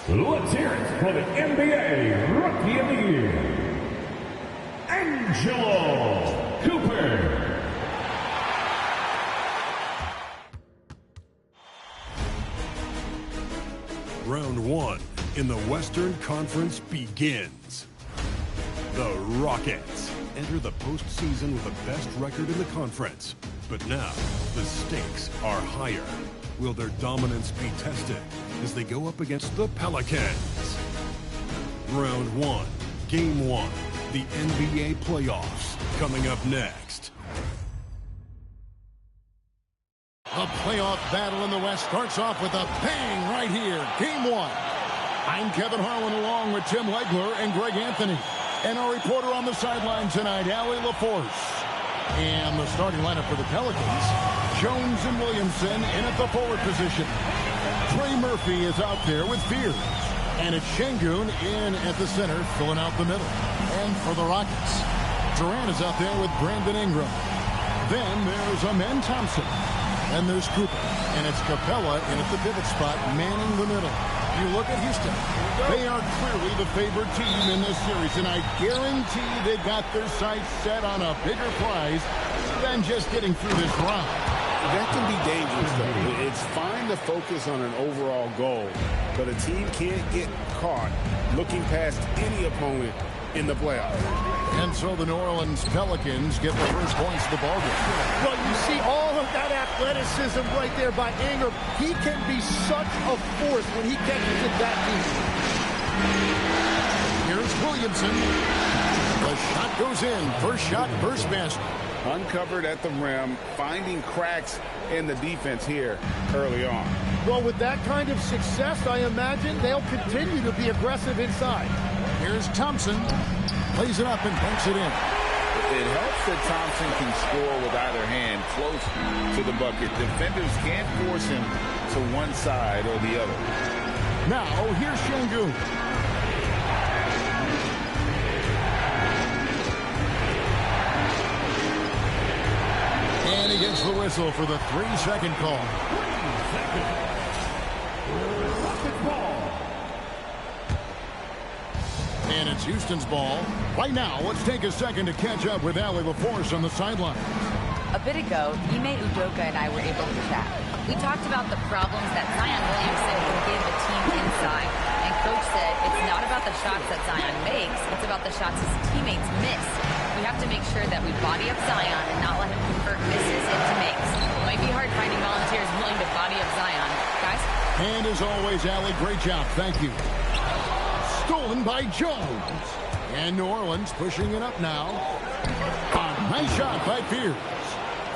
Let's hear it for the NBA Rookie of the Year, Angelo Cooper. Round one in the Western Conference begins. The Rockets enter the postseason with the best record in the conference. But now, the stakes are higher. Will their dominance be tested as they go up against the Pelicans? Round one, Game 1, the NBA playoffs, coming up next. The playoff battle in the West starts off with a bang right here. Game 1. I'm Kevin Harlan along with Tim Legler and Greg Anthony. And our reporter on the sideline tonight, Allie LaForce. And the starting lineup for the Pelicans, Jones and Williamson in at the forward position. Trey Murphy is out there with Fears. And it's Şengün in at the center, filling out the middle. And for the Rockets, Durant is out there with Brandon Ingram. Then there's Amen Thompson. And there's Cooper. And it's Capella in at the pivot spot, manning the middle. You look at Houston. They are clearly the favored team in this series, and I guarantee they got their sights set on a bigger prize than just getting through this round. That can be dangerous, though. It's fine to focus on an overall goal, but a team can't get caught looking past any opponent in the playoffs. And so the New Orleans Pelicans get the first points of the ballgame. Well, you see all of that athleticism right there by Ingram. He can be such a force when he catches it that deep. Here's Williamson. The shot goes in. First shot, first basket. Uncovered at the rim, finding cracks in the defense here early on. Well, with that kind of success, I imagine they'll continue to be aggressive inside. Here's Thompson. Plays it up and banks it in. It helps that Thompson can score with either hand close to the bucket. Defenders can't force him to one side or the other. Now, here's Şengün. And he gets the whistle for the 3-second call. 3 seconds. Rocket ball. And it's Houston's ball. Right now, let's take a second to catch up with Allie LaForce on the sideline. A bit ago, Ime Udoka and I were able to chat. We talked about the problems that Zion Williamson can give a team inside. And Coach said it's not about the shots that Zion makes, it's about the shots his teammates miss. We have to make sure that we body up Zion and not let him convert misses into makes. It might be hard finding volunteers willing to body up Zion. Guys? And as always, Allie, great job. Thank you. Stolen by Jones. And New Orleans pushing it up now. A nice shot by Fears.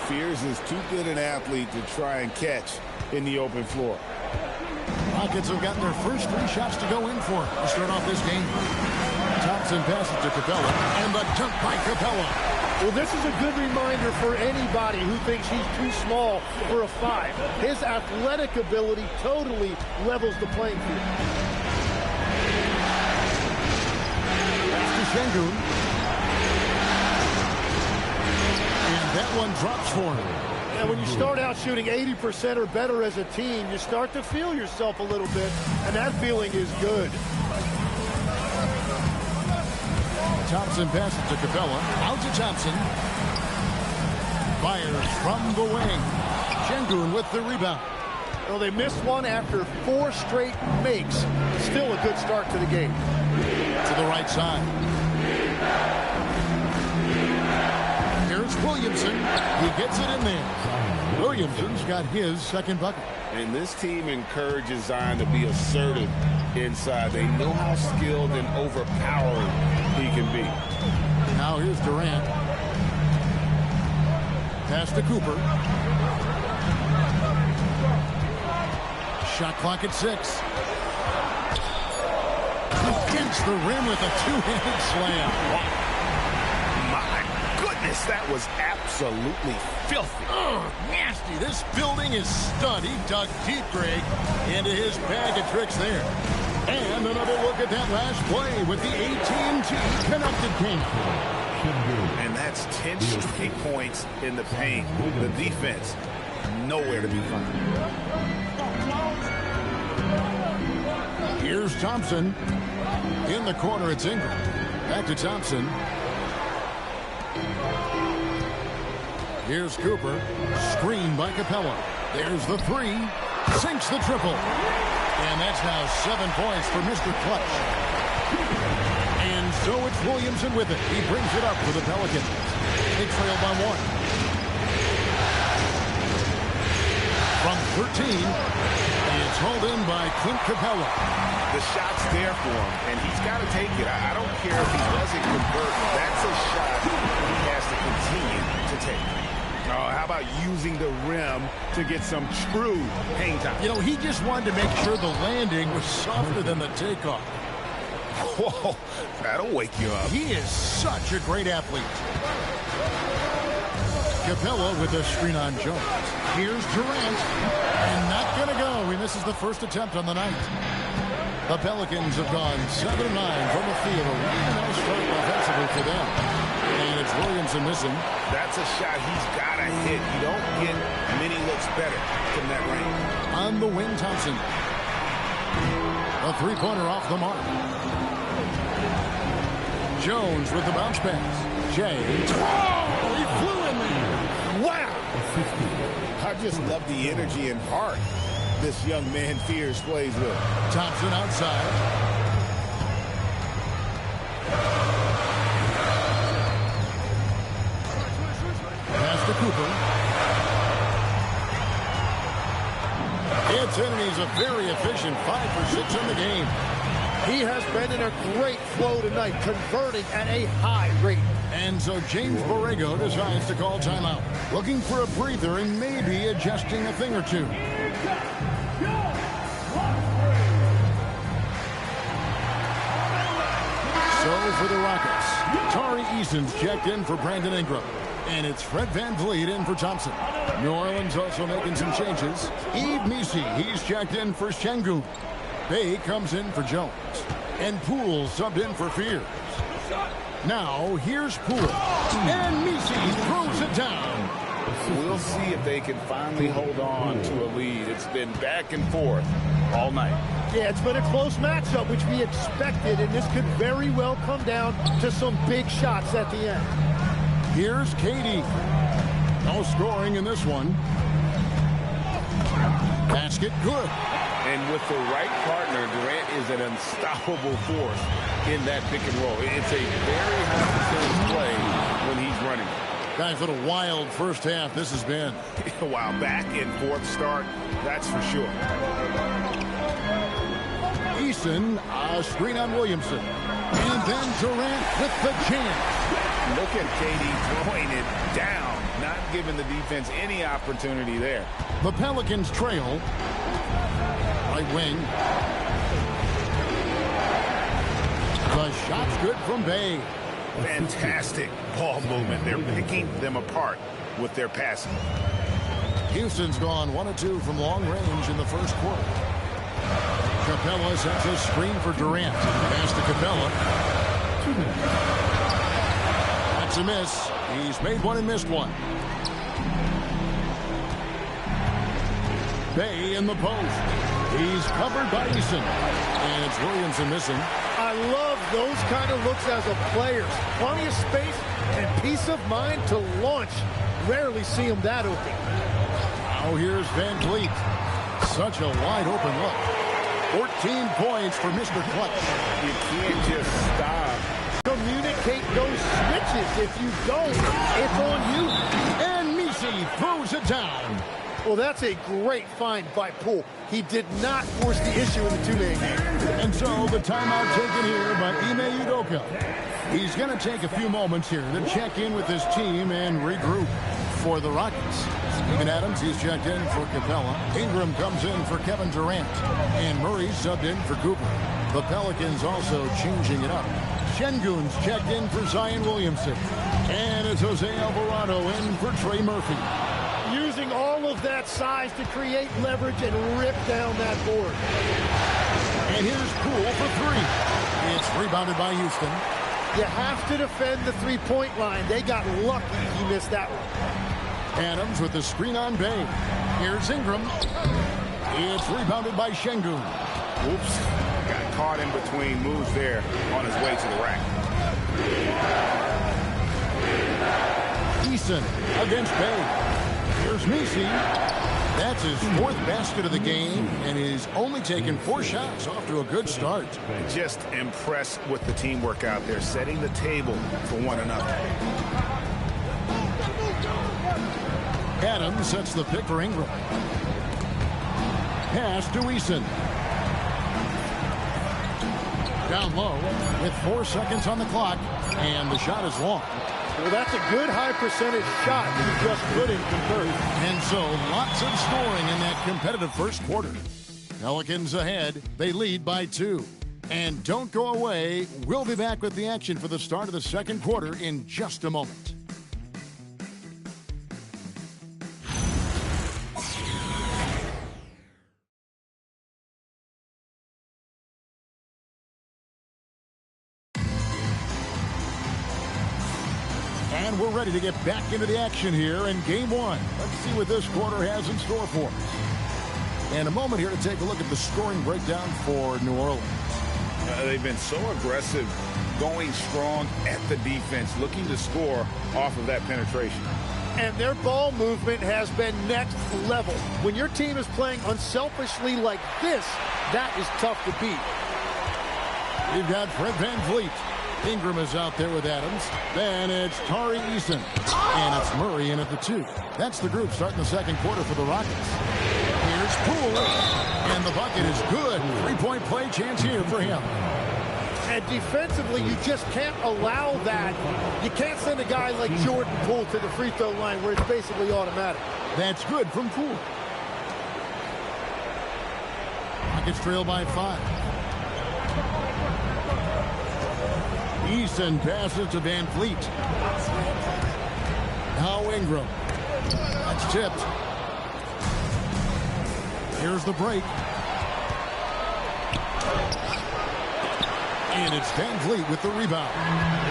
Fears is too good an athlete to try and catch in the open floor. Rockets have gotten their first 3 shots to go in for to start off this game. Thompson passes to Capella, and the dunk by Capella. Well, this is a good reminder for anybody who thinks he's too small for a 5. His athletic ability totally levels the playing field. Şengün. And that one drops for him. And when you start out shooting 80% or better as a team, you start to feel yourself a little bit, and that feeling is good. Thompson passes to Capella. Out to Thompson. Fires from the wing. Şengün with the rebound. Well, they missed one after 4 straight makes. Still a good start to the game. To the right side. Here's Williamson. He gets it in there. Williamson's got his second bucket. And this team encourages Zion to be assertive inside. They know how skilled and overpowering he can be. Now here's Durant. Pass to Cooper. Shot clock at 6. Against the rim with a 2-handed slam. My goodness, that was absolutely filthy. Oh, nasty. This building is stud. He dug deep, Greg, into his bag of tricks there. And another look at that last play with the AT&T connected game. And that's 10 straight points in the paint. The defense, nowhere to be found. Here's Thompson. In the corner, it's Ingram. Back to Thompson. Here's Cooper. Screen by Capella. There's the three. Sinks the triple. And that's now 7 points for Mr. Clutch. And so it's Williamson with it. He brings it up for the Pelicans. They trail by 1. From 13, it's hauled in by Clint Capella. The shot's there for him, and he's got to take it. I don't care if he doesn't convert. That's a shot he has to continue to take. How about using the rim to get some true hang time? You know, he just wanted to make sure the landing was softer than the takeoff. Whoa, that'll wake you up. He is such a great athlete. Capella with a screen on Jones. Here's Durant. And not going to go. He misses the first attempt on the night. The Pelicans have gone 7-9 from the field. A really nice start offensively for them. And it's Williamson missing. That's a shot he's got to hit. You don't get many looks better from that range. On the wing, Thompson. A three-pointer off the mark. Jones with the bounce pass. Jay. Oh, he flew in there. Wow. I just love the energy and heart this young man Fears plays with. Thompson outside. Pass to Cooper. It's in, and he's a very efficient 5 for 6 in the game. He has been in a great flow tonight, converting at a high rate. And so James Borrego decides to call timeout. Looking for a breather and maybe adjusting a thing or two. So for the Rockets, Tari Eason's checked in for Brandon Ingram. And it's Fred VanVleet in for Thompson. New Orleans also making some changes. Yves Missi, he's checked in for Şengün. Bay comes in for Jones. And Poole subbed in for Fears. Now, here's Poole. And Missi throws it down. We'll see if they can finally hold on to a lead. It's been back and forth all night. Yeah, it's been a close matchup, which we expected, and this could very well come down to some big shots at the end. Here's Katie. No scoring in this one. Basket good. And with the right partner, Durant is an unstoppable force in that pick and roll. It's a very high percentage play when he's running. Guys, what a wild first half this has been. Wow, back and forth start, that's for sure. Eason, a screen on Williamson. And then Durant with the jam. Look at KD throwing it down, not giving the defense any opportunity there. The Pelicans trail. Right wing. The shot's good from Bay. Fantastic ball movement. They're picking them apart with their passing. Houston's gone 1 of 2 from long range in the first quarter. Capella sets a screen for Durant. Pass to Capella. 2 minutes. That's a miss. He's made one and missed one. Bay in the post. He's covered by Eason. And it's Williamson missing. I love those kind of looks as a player. Plenty of space and peace of mind to launch. Rarely see him that open. Now here's VanVleet. Such a wide open look. 14 points for Mr. Clutch. You can't just stop. Communicate those switches. If you don't, it's on you. And Missi throws it down. Well, that's a great find by Poole. He did not force the issue in the two-man game. And so the timeout taken here by Ime Udoka. He's going to take a few moments here to check in with his team and regroup. For the Rockets, Steven Adams, he's checked in for Capella. Ingram comes in for Kevin Durant. And Murray subbed in for Cooper. The Pelicans also changing it up. Şengün's checked in for Zion Williamson. And it's Jose Alvarado in for Trey Murphy. Using all of that size to create leverage and rip down that board. And here's Poole for 3. It's rebounded by Houston. You have to defend the three-point line. They got lucky he missed that one. Adams with the screen on Bay. Here's Ingram. It's rebounded by Şengün. Oops. Got caught in between moves there on his way to the rack. Eason against Bay. Here's Misi. That's his 4th basket of the game, and he's only taken 4 shots off to a good start. Just impressed with the teamwork out there, setting the table for one another. Adams sets the pick for Ingram. Pass to Eason. Down low with 4 seconds on the clock, and the shot is long. Well, that's a good high percentage shot you just couldn't convert. And so lots of scoring in that competitive first quarter. Pelicans ahead. They lead by 2. And don't go away. We'll be back with the action for the start of the second quarter in just a moment. And we're ready to get back into the action here in Game 1. Let's see what this quarter has in store for us. And a moment here to take a look at the scoring breakdown for New Orleans. They've been so aggressive, going strong at the defense, looking to score off of that penetration. And their ball movement has been next level. When your team is playing unselfishly like this, that is tough to beat. We've got Fred VanVleet. Ingram is out there with Adams. Then it's Tari Eason. And it's Murray in at the 2. That's the group starting the second quarter for the Rockets. Here's Poole. And the bucket is good. 3-point play chance here for him. And defensively, you just can't allow that. You can't send a guy like Jordan Poole to the free throw line where it's basically automatic. That's good from Poole. Rockets trail by 5. Eason passes to VanVleet. Now Ingram. That's tipped. Here's the break. And it's VanVleet with the rebound.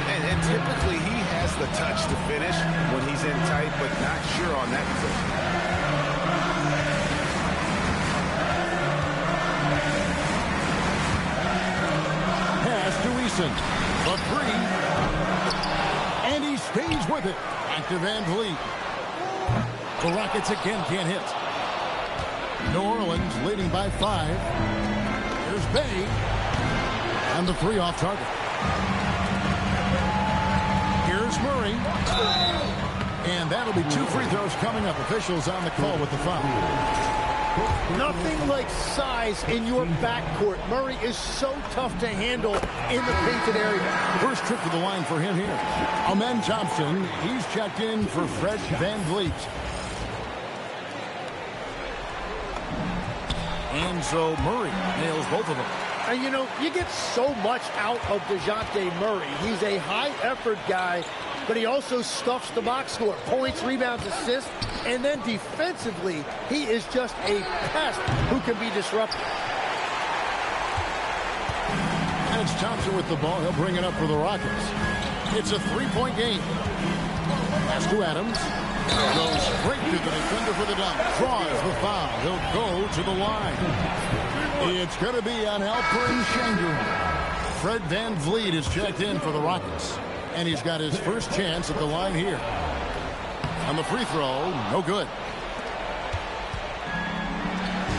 And typically he has the touch to finish when he's in tight, but not sure on that position. Pass to Eason. The 3. And he stays with it. Back to VanVleet. The Rockets again can't hit. New Orleans leading by 5. Here's Bay. And the 3 off target. Here's Murray. And that'll be 2 free throws coming up. Officials on the call with the foul. Nothing like size in your backcourt. Murray is so tough to handle in the painted area. First trip to the line for him here. Amen Thompson, he's checked in for Fred VanVleet. And so Murray nails both of them. And, you know, you get so much out of DeJounte Murray. He's a high-effort guy, but he also stuffs the box score. Points, rebounds, assists, and then defensively, he is just a pest who can be disruptive. And it's Thompson with the ball. He'll bring it up for the Rockets. It's a 3-point game. Pass to Adams. Goes straight to the defender for the dunk. Draws the foul. He'll go to the line. It's going to be on Alperen Şengün. Fred VanVleet is checked in for the Rockets. And he's got his first chance at the line here. On the free throw, no good.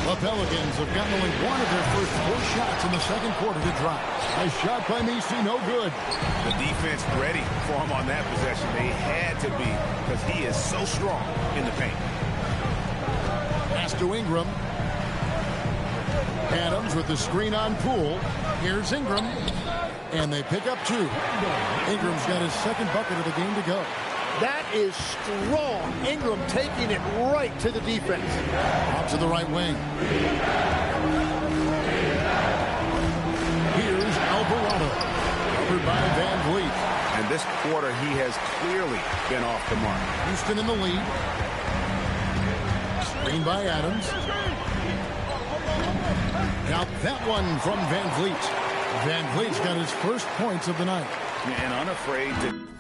The Pelicans have gotten only one of their first 4 shots in the second quarter to drop. A shot by Misi, no good. The defense ready for him on that possession. They had to be because he is so strong in the paint. Pass to Ingram. Adams with the screen on Poole. Here's Ingram. And they pick up 2. Ingram's got his second bucket of the game to go. That is strong. Ingram taking it right to the defense. Out to the right wing. Here's Alvarado. Covered by VanVleet. And this quarter, he has clearly been off the mark. Houston in the lead. Screen by Adams. Now that one from VanVleet. VanVleet's got his first points of the night. And unafraid to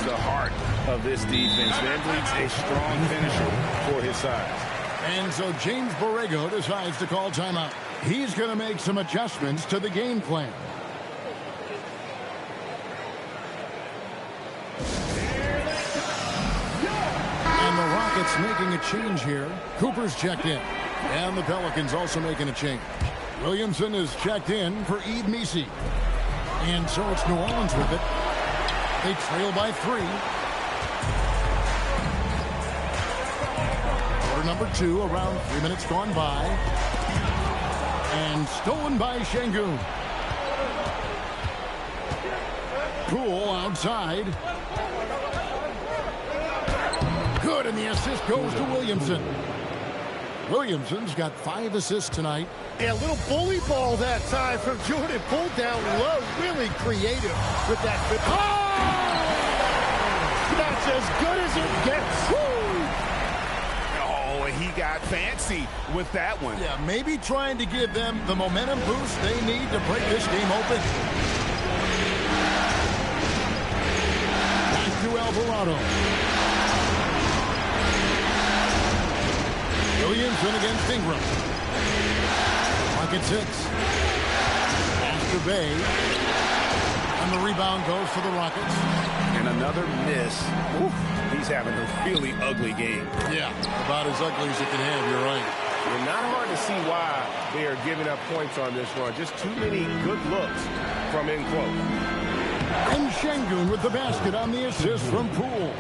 the heart of this defense. VanVleet's a strong finisher for his size. And so James Borrego decides to call timeout. He's going to make some adjustments to the game plan. And the Rockets making a change here. Cooper's checked in. And the Pelicans also making a change. Williamson is checked in for Ed Messi. And so it's New Orleans with it. They trail by 3. Quarter number 2, around 3 minutes gone by. And stolen by Şengün. Poole outside. Good, and the assist goes to Williamson. Williamson's got 5 assists tonight. Yeah, a little bully ball that time from Jordan. Pulled down low, really creative with that. Oh! That's as good as it gets. Woo! Oh, he got fancy with that one. Yeah, maybe trying to give them the momentum boost they need to break this game open. Back to Alvarado. Williamson against Ingram. Pocket 6. Pass to Bay. And the rebound goes to the Rockets. And another miss. Oof, he's having a really ugly game. Yeah, about as ugly as it can have, you're right. And not hard to see why they are giving up points on this run. Just too many good looks from in close. And Şengün with the basket on the assist from Poole.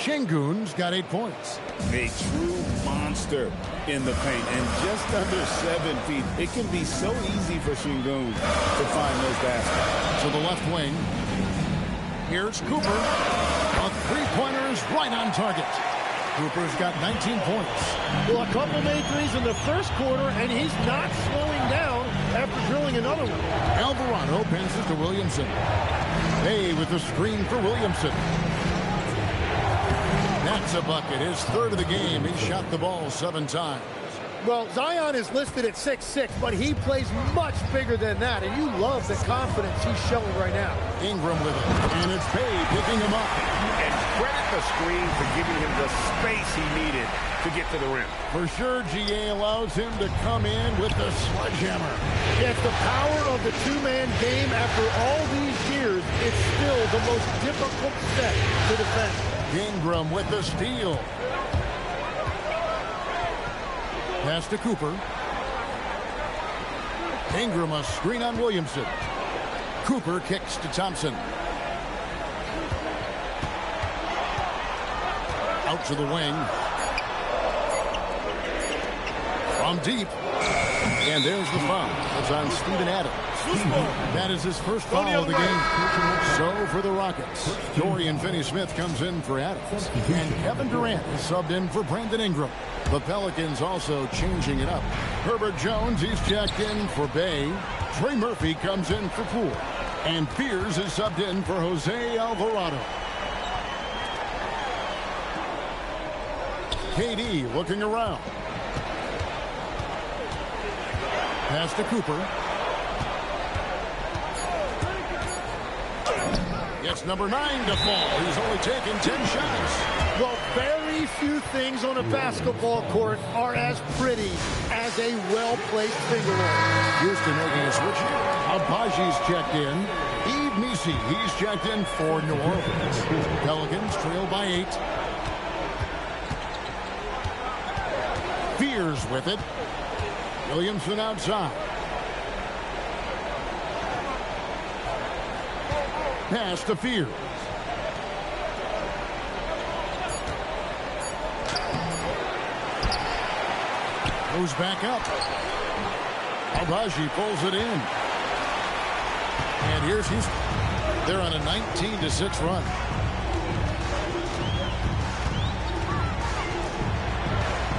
Şengün's got 8 points. A true monster in the paint, and just under 7 feet. It can be so easy for Şengün to find those baskets. To the left wing. Here's Cooper. A three-pointer is right on target. Cooper's got 19 points. Well, a couple made threes in the first quarter, and he's not slowing down after drilling another one. Alvarado passes to Williamson. Bay with the screen for Williamson. That's a bucket. His third of the game. He shot the ball 7 times. Well, Zion is listed at 6'6", but he plays much bigger than that, and you love the confidence he's showing right now. Ingram with it, and it's Bay picking him up. And credit the screen for giving him the space he needed to get to the rim. For sure, GA allows him to come in with the sledgehammer. Yeah, it's the power of the two-man game. After all these years, it's still the most difficult set to defend. Ingram with the steal. Pass to Cooper. Ingram a screen on Williamson. Cooper kicks to Thompson. Out to the wing. From deep. And there's the foul. It's on Steven Adams. That is his first foul of the game. So for the Rockets, Dorian Finney-Smith comes in for Adams. And Kevin Durant is subbed in for Brandon Ingram. The Pelicans also changing it up. Herbert Jones, he's checked in for Bay. Trey Murphy comes in for Poole. And Fears is subbed in for Jose Alvarado. KD looking around. Pass to Cooper. Gets number 9 to fall. He's only taken 10 shots. Well, very few things on a basketball court are as pretty as a well-placed finger roll. Houston making a switch here. Abaji's checked in. Ed Messi, he's checked in for New Orleans. Pelicans trail by 8. Fears with it. Williamson outside. Pass to Fears. Goes back up. Abaji pulls it in. And here's Houston. They're on a 19-6 run.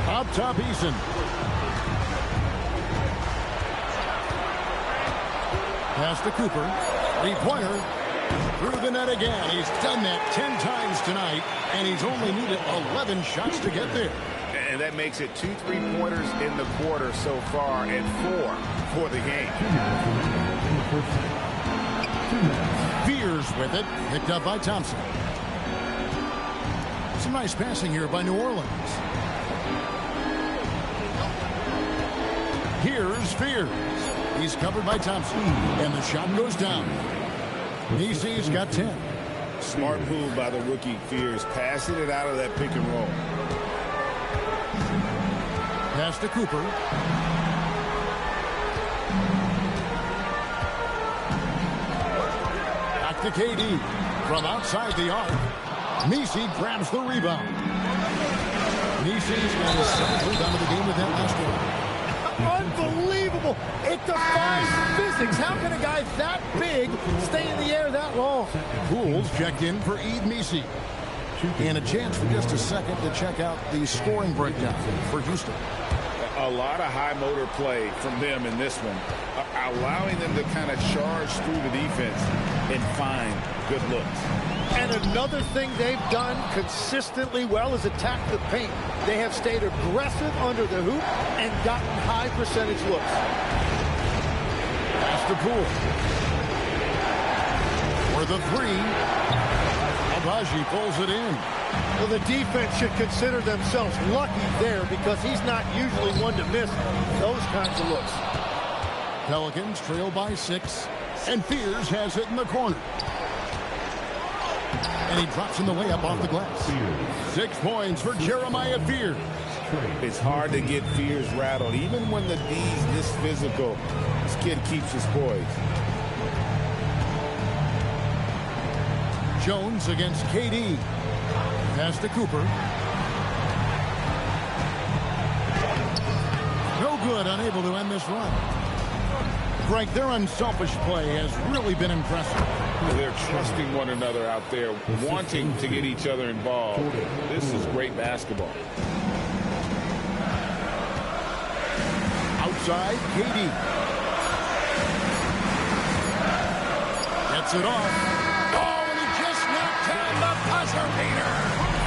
Up top, Eason. Pass to Cooper. 3-pointer. Through the net again. He's done that 10 times tonight, and he's only needed 11 shots to get there. And that makes it 2 3-pointers in the quarter so far and 4 for the game. Fears with it. Picked up by Thompson. Some nice passing here by New Orleans. Here's Fears. He's covered by Thompson, and the shot goes down. Nisi's got 10. Smart move by the rookie Fears, passing it out of that pick and roll. Pass to Cooper. Back to KD. From outside the arc. Nisi grabs the rebound. Nisi's got his 7th rebound of the game with that last one. Unbelievable. It defies physics. How can a guy that big stay in the air that long? Pools checked in for Ed Nisi. And a chance for just a second to check out the scoring breakdown for Houston. A lot of high motor play from them in this one, allowing them to kind of charge through the defense and find good looks. And another thing they've done consistently well is attack the paint. They have stayed aggressive under the hoop and gotten high percentage looks. Pass to Poole. For the 3. Abaji pulls it in. Well, the defense should consider themselves lucky there because he's not usually one to miss those kinds of looks. Pelicans trail by 6. And Fears has it in the corner. And he drops in the layup off the glass. 6 points for Jeremiah Fears. It's hard to get Fears rattled. Even when the D's this physical, this kid keeps his poise. Jones against KD. Pass to Cooper. No good, unable to end this run. Greg, their unselfish play has really been impressive. They're trusting one another out there, wanting to get each other involved. This is great basketball. Outside, KD. Gets it off. Oh, and he just knocked down the buzzer beater.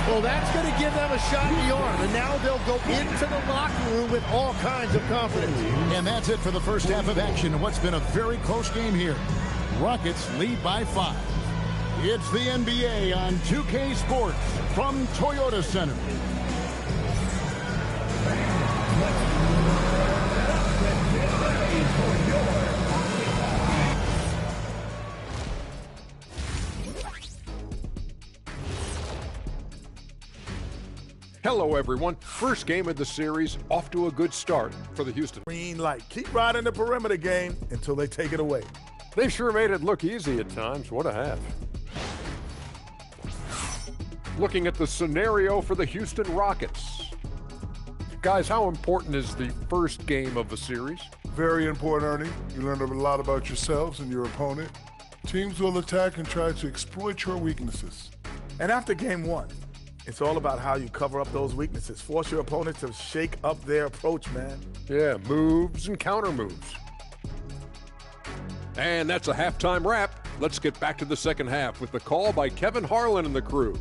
Well, that's going to give them a shot in the arm, and now they'll go into the locker room with all kinds of confidence. And that's it for the first half of action in what's been a very close game here. Rockets lead by 5. It's the NBA on 2K Sports from Toyota Center. Hello, everyone. First game of the series, off to a good start for the Houston. Green light. Keep riding the perimeter game until they take it away. They sure made it look easy at times. What a half. Looking at the scenario for the Houston Rockets. Guys, how important is the first game of a series? Very important, Ernie. You learn a lot about yourselves and your opponent. Teams will attack and try to exploit your weaknesses. And after game 1, it's all about how you cover up those weaknesses. Force your opponent to shake up their approach, man. Yeah, moves and counter moves. And that's a halftime wrap. Let's get back to the second half with the call by Kevin Harlan and the crew.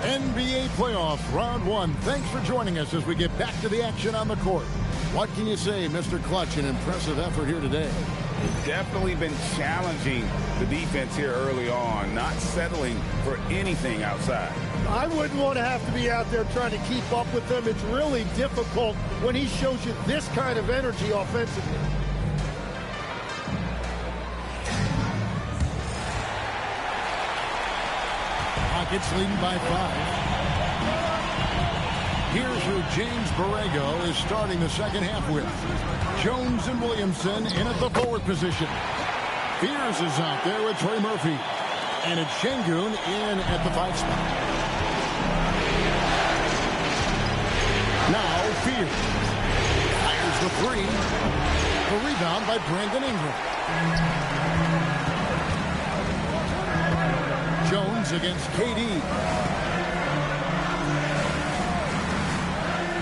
NBA playoffs, round 1. Thanks for joining us as we get back to the action on the court. What can you say, Mr. Clutch? An impressive effort here today. Definitely been challenging the defense here early on, not settling for anything outside. I wouldn't want to have to be out there trying to keep up with them. It's really difficult when he shows you this kind of energy offensively. Rockets leading by 5. Here's who James Borrego is starting the second half with. Jones and Williamson in at the forward position. Fears is out there with Trey Murphy. And it's Şengün in at the 5 spot. Now Fears fires the 3. The rebound by Brandon Ingram. Jones against KD.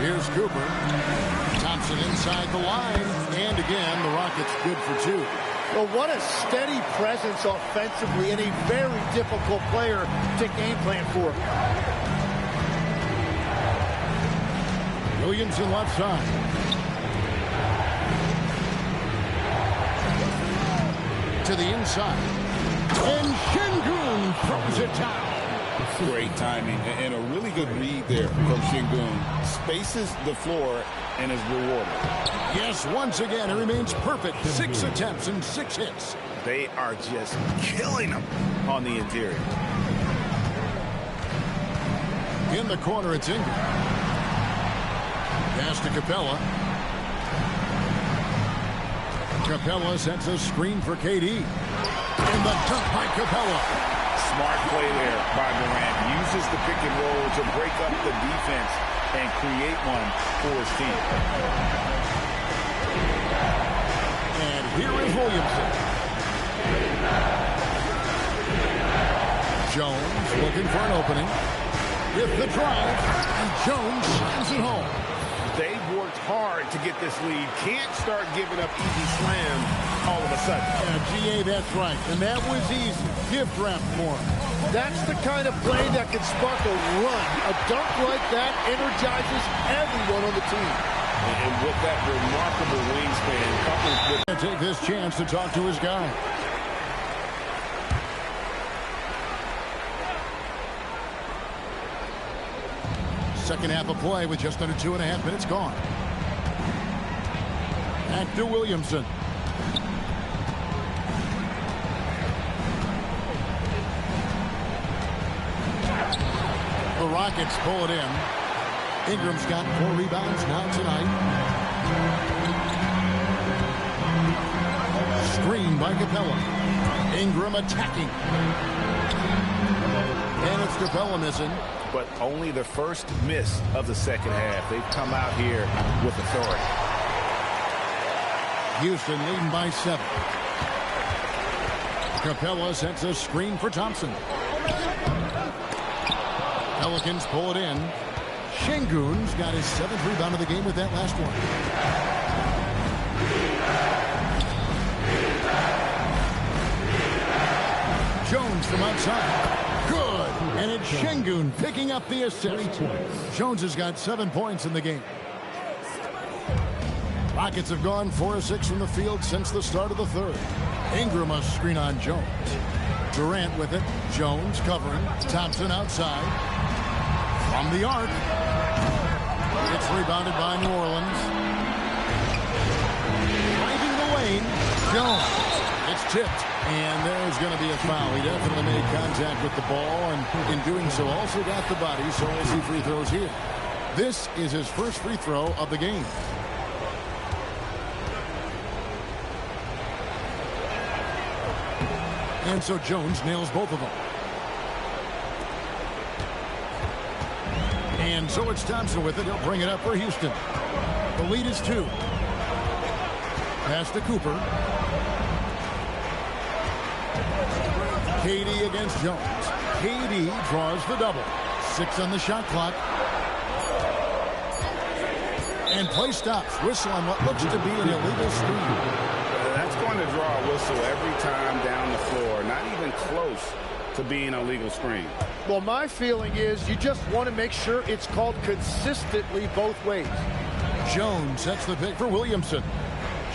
Here's Cooper. Thompson inside the line. And again, the Rockets good for 2. Well, what a steady presence offensively and a very difficult player to game plan for. Williamson left side. To the inside. And Şengün throws it down. Great timing and a really good read there from Şengün. Spaces the floor and is rewarded. Yes, once again, it remains perfect. 6 attempts and 6 hits. They are just killing them on the interior. In the corner, it's Ingram. Pass to Capella. Capella sets a screen for KD. And the dunk by Capella. Smart play there by Durant. Uses the pick and roll to break up the defense and create one for his team. And here is Williamson. Jones looking for an opening. With the drive, and Jones slams it home. They've worked hard to get this lead. Can't start giving up easy slams all of a sudden. GA, that's right. And that was easy. Gift wrap for him. That's the kind of play that can spark a run. A dunk like that energizes everyone on the team. And with that remarkable wingspan coupled with... Take this chance to talk to his guy. Second half of play with just under 2.5 minutes gone. Back to Williamson. The Rockets pull it in. Ingram's got 4 rebounds now tonight. Screen by Capella. Ingram attacking. And it's Capella missing. But only the first miss of the second half. They've come out here with authority. Houston leading by 7. Capella sets a screen for Thompson. Pelicans pull it in. Şengün's got his 7th rebound of the game with that last one. Jones from outside. Good. And it's Şengün picking up the assist. Jones has got 7 points in the game. Rockets have gone 4 of 6 from the field since the start of the third. Ingram a screen on Jones. Durant with it. Jones covering. Thompson outside. From the arc. It's rebounded by New Orleans. Driving the lane. Jones. It's tipped. And there's going to be a foul. He definitely made contact with the ball, and in doing so also got the body, so we'll see free throws here. This is his first free throw of the game. And so Jones nails both of them. And so it's Thompson with it. He'll bring it up for Houston. The lead is 2. Pass to Cooper. KD against Jones. KD draws the double. 6 on the shot clock. And play stops. Whistle on what looks to be an illegal screen. That's going to draw a whistle every time down the floor. Not even close to being a legal screen. Well, my feeling is you just want to make sure it's called consistently both ways. Jones sets the pick for Williamson.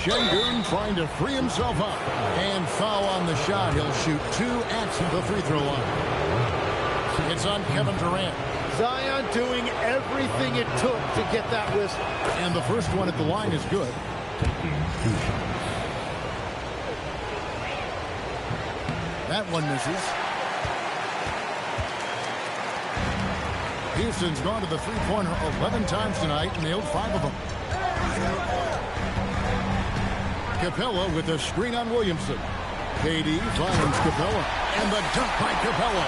Şengün trying to free himself up. And foul on the shot. He'll shoot 2 at the free throw line. It's on Kevin Durant. Zion doing everything it took to get that whistle. And the first one at the line is good. That one misses. Houston's gone to the three-pointer 11 times tonight and nailed 5 of them. Capella with a screen on Williamson. KD finds Capella. And the dunk by Capella.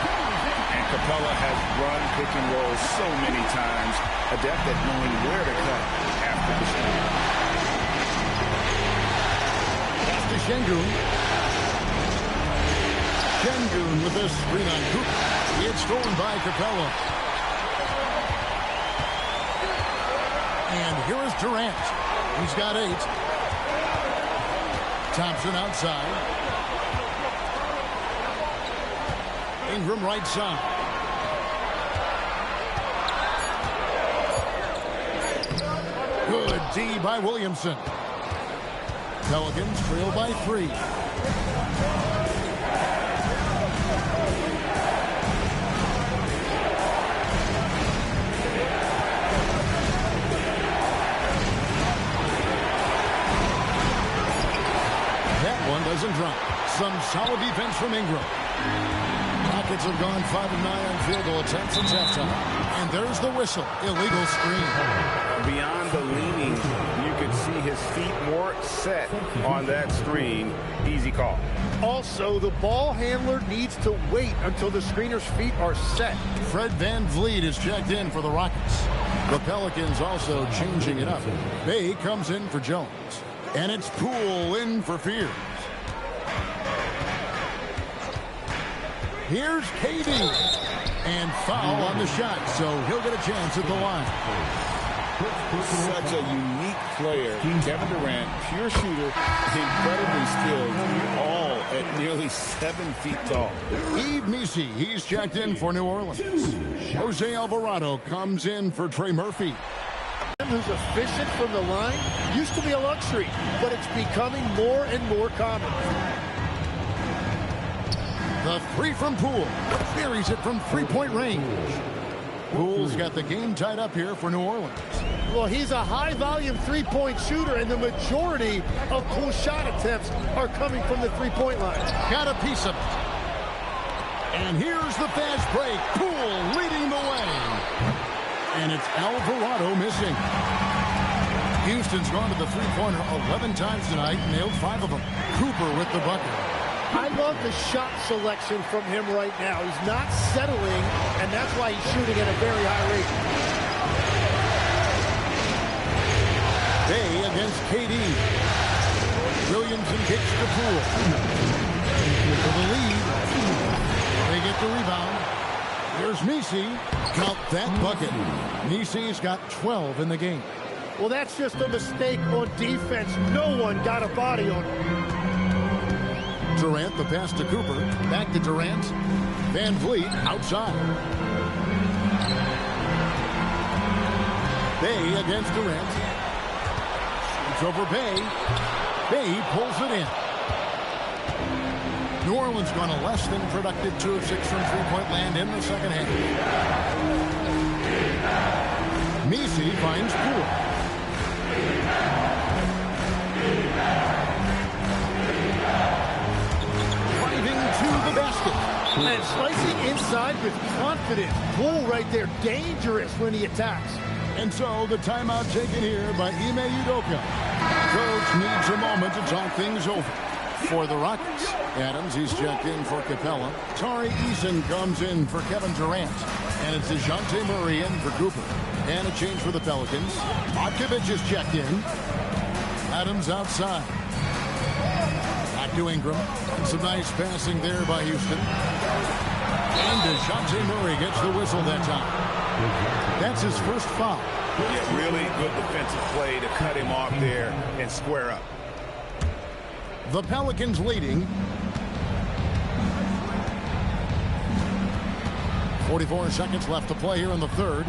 And Capella has run pick and roll so many times. Adept at knowing where to cut after the screen. Pass to Şengün. Şengün with a screen on Cooper. It's stolen by Capella. And here is Durant. He's got 8. Thompson outside. Ingram right side. D by Williamson. Pelicans trail by 3. That one doesn't drop. Some solid defense from Ingram. Rockets have gone 5 of 9 on field goal attempts since halftime. And there's the whistle. Illegal screen. Beyond the leaning, you could see his feet more set on that screen. Easy call. Also, the ball handler needs to wait until the screener's feet are set. Fred VanVleet is checked in for the Rockets. The Pelicans also changing it up. Bay comes in for Jones. And it's Poole in for Fears. Here's KD. And foul on the shot, so he'll get a chance at the line. Such a unique player. Kevin Durant, pure shooter, incredibly skilled, all at nearly 7 feet tall. Yves Missi, he's checked in for New Orleans. Jose Alvarado comes in for Trey Murphy. Who's efficient from the line used to be a luxury, but it's becoming more and more common. The 3 from Poole. Buries it from 3-point range. Poole's got the game tied up here for New Orleans. Well, he's a high-volume three-point shooter, and the majority of Poole's shot attempts are coming from the three-point line. Got a piece of it. And here's the fast break. Poole leading the way. And it's Alvarado missing. Houston's gone to the three-pointer 11 times tonight, nailed 5 of them. Cooper with the bucket. I love the shot selection from him right now. He's not settling, and that's why he's shooting at a very high rate. Bay against KD. Williamson kicks to Poole. For the lead. They get the rebound. There's Missi. Count that bucket. Missi's got 12 in the game. Well, that's just a mistake on defense. No one got a body on him. Durant, the pass to Cooper. Back to Durant. VanVleet outside. Bay against Durant. It's over Bay. Bay pulls it in. New Orleans gone a less than productive 2 of 6 from three-point land in the second half. Missi finds Poole. To the basket. And slicing inside with confidence. Poole right there, dangerous when he attacks. And so the timeout taken here by Ime Udoka. Coach needs a moment to talk things over. For the Rockets, Adams, he's checked in for Capella. Tari Eason comes in for Kevin Durant. And it's DeJounte Murray in for Cooper. And a change for the Pelicans. Markovic is checked in. Adams outside. Back to Ingram. Some nice passing there by Houston. And DeJounte Murray gets the whistle that time. That's his first foul. Yeah, really good defensive play to cut him off there and square up. The Pelicans leading. 44 seconds left to play here in the third.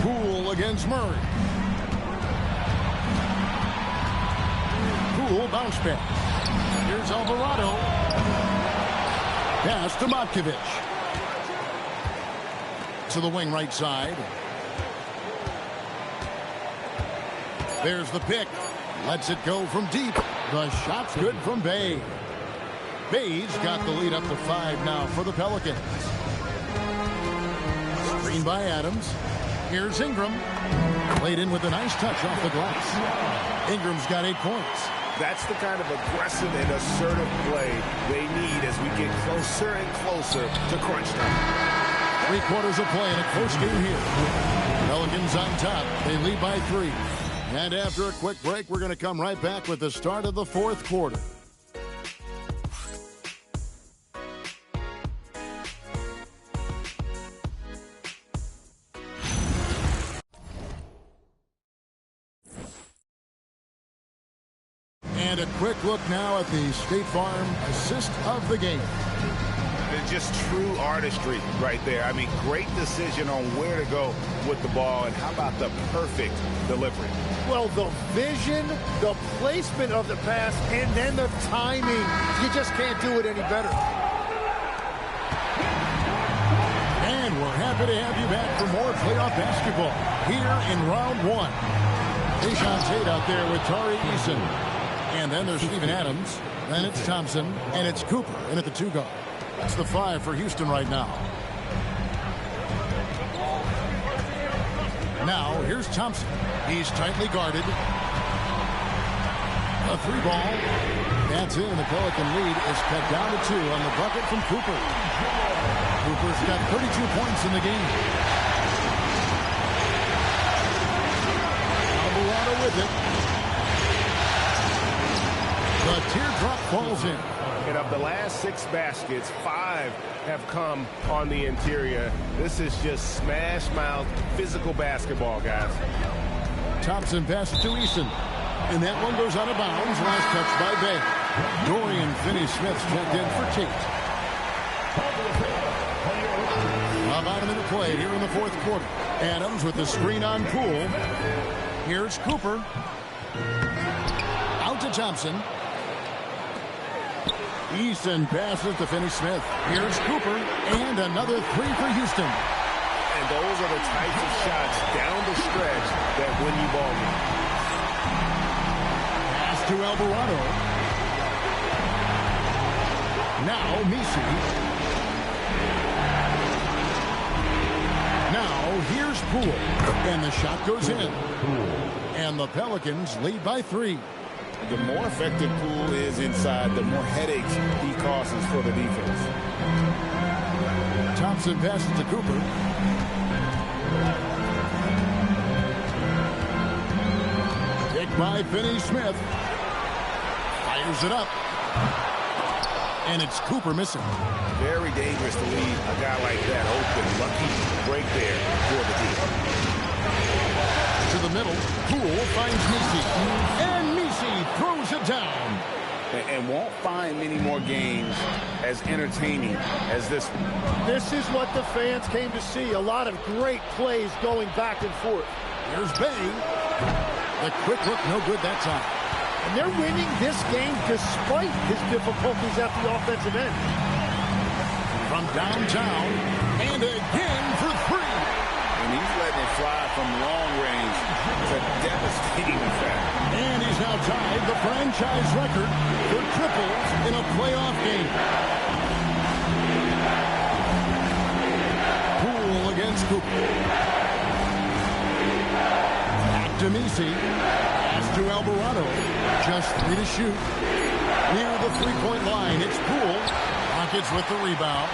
Poole against Murray. Poole bounce pass. Here's Alvarado. Pass to Markovic. To the wing right side. There's the pick. Lets it go from deep. The shot's good from Bay. Bay's got the lead up to 5 now for the Pelicans. Screen by Adams. Here's Ingram. Played in with a nice touch off the glass. Ingram's got 8 points. That's the kind of aggressive and assertive play they need as we get closer and closer to crunch time. 3 quarters of play in a close game here. Pelicans on top. They lead by 3. And after a quick break, we're going to come right back with the start of the fourth quarter. And a quick look now at the State Farm assist of the game. The just true artistry right there. I mean, great decision on where to go with the ball, and how about the perfect delivery? Well, the vision, the placement of the pass, and then the timing. You just can't do it any better. And we're happy to have you back for more playoff basketball here in round one. Deshaun Tate out there with Tari Eason. And then there's Steven Adams. Then it's Thompson. And it's Cooper in at the 2 guard. That's the 5 for Houston right now. Now, here's Thompson. He's tightly guarded. A 3 ball. That's in. The Pelican lead is cut down to 2 on the bucket from Cooper. Cooper's got 32 points in the game. Alvarado with it. The teardrop falls in. And of the last 6 baskets, 5 have come on the interior. This is just smash mouth, physical basketball, guys. Thompson passes to Eason. And that one goes out of bounds. Last touch by Bay. Dorian Finney-Smith checked in for Tate. About a minute play here in the 4th quarter. Adams with the screen on Poole. Here's Cooper. Out to Thompson. Eason passes to Finney-Smith. Here's Cooper. And another 3 for Houston. And those are the types of shots down the stretch that win you ball games. Pass to Alvarado. Now Misi. Now here's Poole. And the shot goes in. And the Pelicans lead by 3. The more effective Poole is inside, the more headaches he causes for the defense. Thompson passes to Cooper. Picked by Finney-Smith. Fires it up. And it's Cooper missing. Very dangerous to leave a guy like that open. Lucky break there for the team. To the middle. Poole finds Misi. And Misi throws it down. And won't find many more games as entertaining as this one. This is what the fans came to see. A lot of great plays going back and forth. Here's Bay. The quick look, no good that time. And they're winning this game despite his difficulties at the offensive end. From downtown, and again for 3. And he's letting it fly from long range. It's a devastating effect. And he's now tied the franchise record for triples in a playoff game. Poole against Cooper. Back to Misi. Pass to Alvarado. Just 3 to shoot. Near the 3-point line, it's Poole. Rockets with the rebound.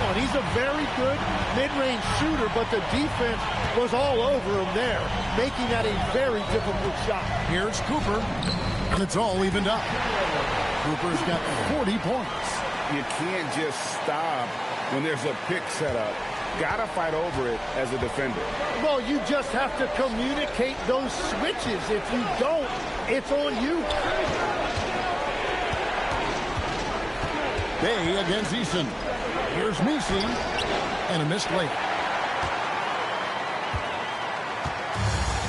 Oh, and he's a very good mid-range shooter, but the defense was all over him there, making that a very difficult shot. Here's Cooper, and it's all evened up. Cooper's got 40 points. You can't just stop when there's a pick set up. Gotta fight over it as a defender. Well, you just have to communicate those switches. If you don't, it's on you. Bay against Eason. Here's Misi, and a missed layup.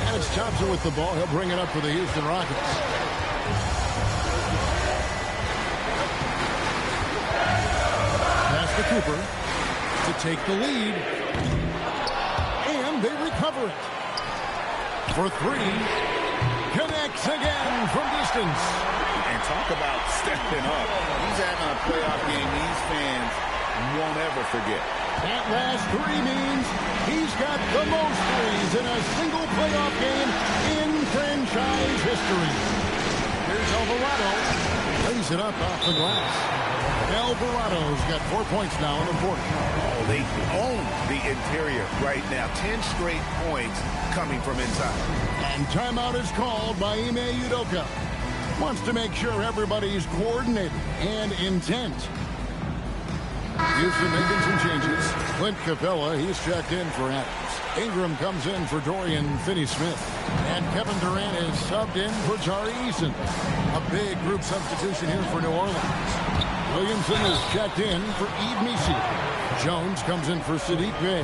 And it's Thompson with the ball. He'll bring it up for the Houston Rockets. Pass to Cooper to take the lead. And they recover it. For 3. Connects again from distance. And talk about stepping up. He's having a playoff game these fans won't ever forget. That last 3 means he's got the most threes in a single playoff game in franchise history. Here's Alvarado. Lays it up off the glass. Alvarado's got 4 points now in the 4th. Oh, they own the interior right now. 10 straight points coming from inside. And timeout is called by Ime Udoka. Wants to make sure everybody's coordinated and intent. Houston making some changes. Clint Capella, he's checked in for Adams. Ingram comes in for Dorian Finney-Smith. And Kevin Durant is subbed in for Tari Eason. A big group substitution here for New Orleans. Williamson is checked in for Yves Missi. Jones comes in for Sadiq Bey.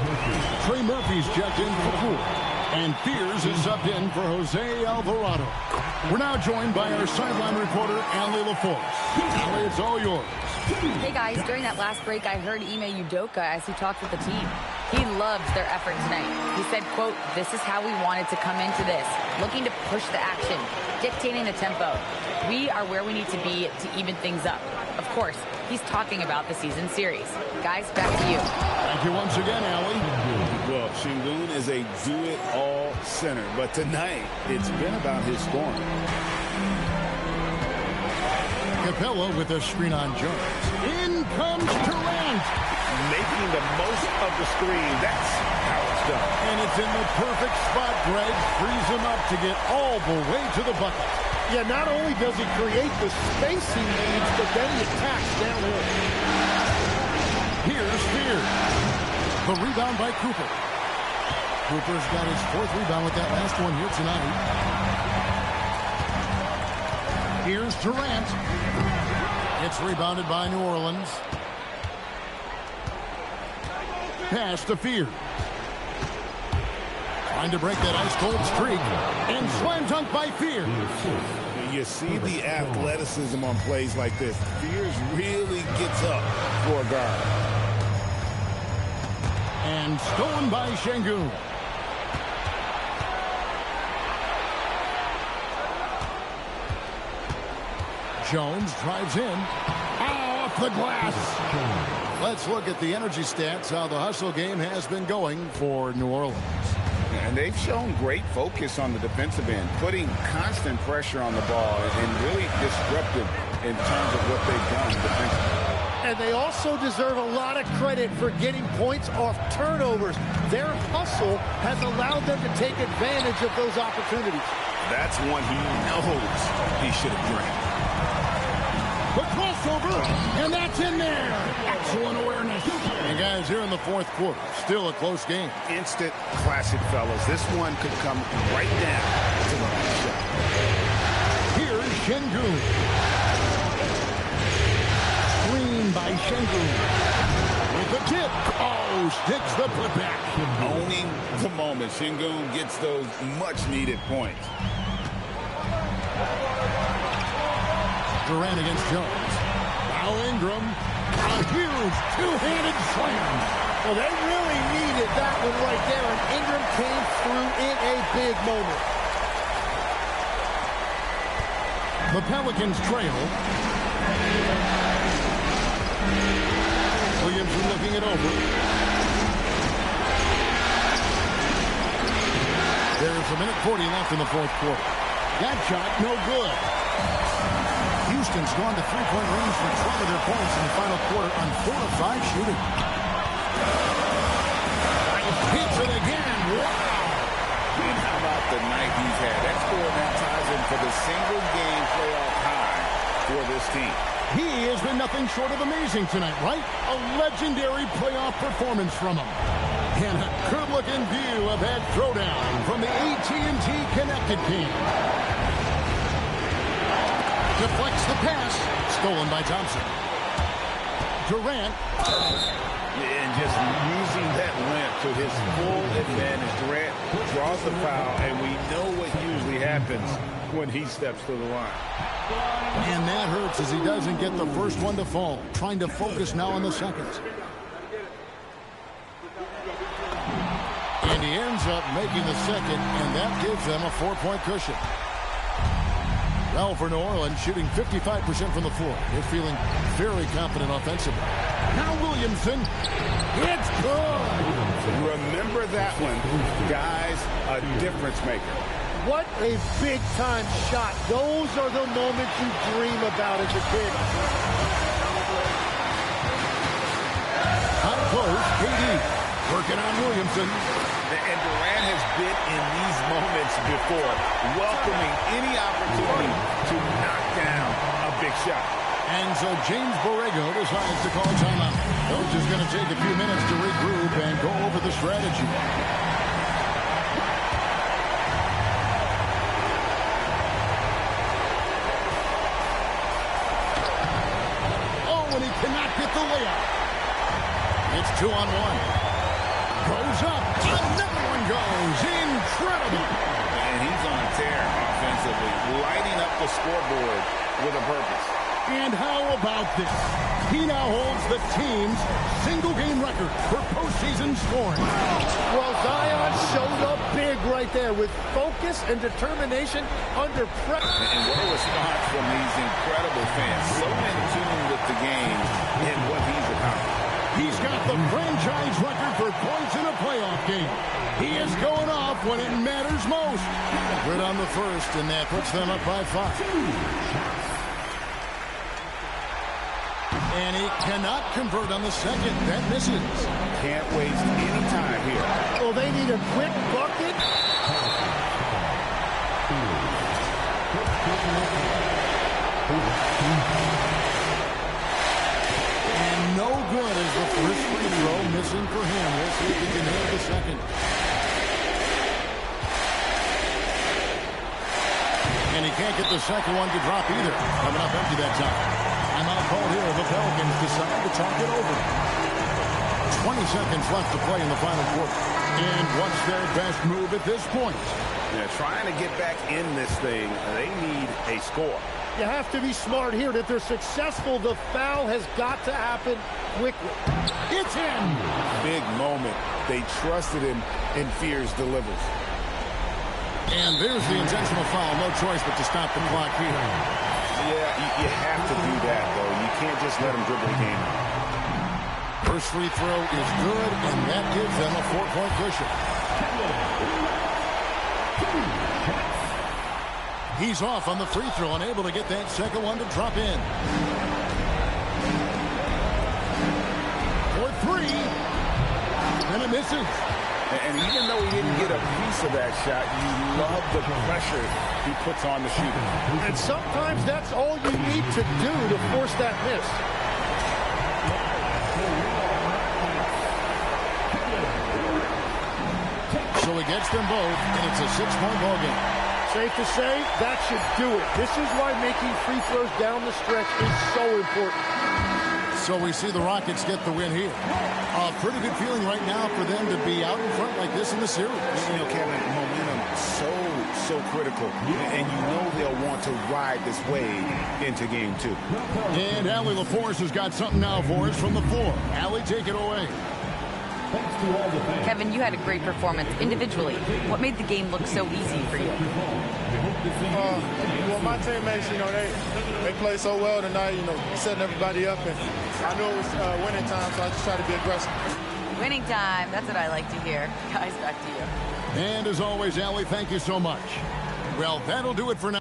Trey Murphy's checked in for Poole. And Fears is subbed in for Jose Alvarado. We're now joined by our sideline reporter, Allie LaForce. Allie, it's all yours. Hey guys, during that last break, I heard Ime Udoka as he talked with the team. He loves their effort tonight. He said, quote, "This is how we wanted to come into this, looking to push the action, dictating the tempo. We are where we need to be to even things up." Of course, he's talking about the season series. Guys, back to you. Thank you once again, Allie. Well, Şengün is a do-it-all center, but tonight it's been about his scoring. Capella with a screen on Jones. In comes Durant. Making the most of the screen. That's how it's done. And it's in the perfect spot. Greg frees him up to get all the way to the bucket. Yeah, not only does he create the space he needs, but then he attacks downhill. Here's Fears. The rebound by Cooper. Cooper's got his 4th rebound with that last one here tonight. Here's Durant. It's rebounded by New Orleans. Pass to Fears. Trying to break that ice-cold streak. And slam dunk by Fears. You see the athleticism on plays like this. Fears really gets up for a guard. And stolen by Şengün. Jones drives in. Off the glass. Let's look at the energy stats, how the hustle game has been going for New Orleans. And they've shown great focus on the defensive end, putting constant pressure on the ball and really disruptive in terms of what they've done defensively. And they also deserve a lot of credit for getting points off turnovers. Their hustle has allowed them to take advantage of those opportunities. That's one he knows he should have drained. The crossover, and that's in there. Excellent awareness. And guys, here in the 4th quarter, still a close game. Instant classic, fellas. This one could come right down to the last shot. Here's Şengün. Screen by Şengün. With the tip. Oh, sticks the putback. Owning the moment. Şengün gets those much-needed points. Durant against Jones. Now Ingram. A huge two-handed slam. Well, they really needed that one right there, and Ingram came through in a big moment. The Pelicans trail. Williamson looking it over. There's a minute 40 left in the 4th quarter. That shot, no good. Houston's gone to three-point range for 12 of their points in the final quarter on 4 of 5 shooting. Hits it again. Wow. And how about the night he's had? That score now ties him for the single-game playoff high for this team. He has been nothing short of amazing tonight, right? A legendary playoff performance from him. And a good-looking view of that throwdown from the AT&T Connected team. Deflects the pass. Stolen by Thompson. Durant. And just using that length to his full advantage. Durant draws the foul, and we know what usually happens when he steps to the line. And that hurts as he doesn't get the first one to fall. Trying to focus now on the second. And he ends up making the second, and that gives them a 4-point cushion. Well, for New Orleans, shooting 55% from the floor. They're feeling very confident offensively. Now Williamson. It's good. Remember that one. Guys, a difference maker. What a big-time shot. Those are the moments you dream about as a kid. Up close, KD. Working on Williamson. And Durant has been in these moments before, welcoming any opportunity to knock down a big shot. And so James Borrego decides to call timeout. Coach is going to take a few minutes to regroup and go over the strategy. and he cannot get the layup. It's 2-on-1. Goes up. Another one goes. Incredible. And he's on a tear offensively, lighting up the scoreboard with a purpose. And how about this? He now holds the team's single-game record for postseason scoring. Well, Zion showed up big right there with focus and determination under pressure. And what a response from these incredible fans. So in tune with the game and what he's accomplished. He's got the franchise record for points in a playoff game. He is going off when it matters most. Good on the first, and that puts them up by 5. And he cannot convert on the second. That misses. Can't waste any time here. Oh, they need a quick bucket. And no good as the first free throw missing for him. We'll see if he can hit the second. And he can't get the second one to drop either. Coming up empty that time. Timeout called here. The Pelicans decide to talk it over. 20 seconds left to play in the final quarter. And what's their best move at this point? Yeah, trying to get back in this thing, they need a score. You have to be smart here. If they're successful, the foul has got to happen quickly. It's in. Big moment. They trusted him, and Fears delivers. And there's the intentional foul. No choice but to stop the clock here. Yeah, you have to do that, though. You can't just let him dribble the game. First free throw is good, and that gives them a 4-point cushion. He's off on the free throw, unable to get that second one to drop in. For 3. And it misses. And even though he didn't get a piece of that shot, you love the pressure he puts on the shooter. And sometimes that's all you need to do to force that miss. So he gets them both, and it's a 6-point ball game. Safe to say, that should do it. This is why making free throws down the stretch is so important. So we see the Rockets get the win here. A pretty good feeling right now for them to be out in front like this in the series. You know, Kevin, momentum so critical. And you know they'll want to ride this wave into game 2. And Allie LaForce has got something now for us from the floor. Allie, take it away. Kevin, you had a great performance individually. What made the game look so easy for you? Well, my teammates, they played so well tonight, setting everybody up. And I knew it was winning time, so I just tried to be aggressive. Winning time. That's what I like to hear. Guys, back to you. And as always, Allie, thank you so much. Well, that'll do it for now.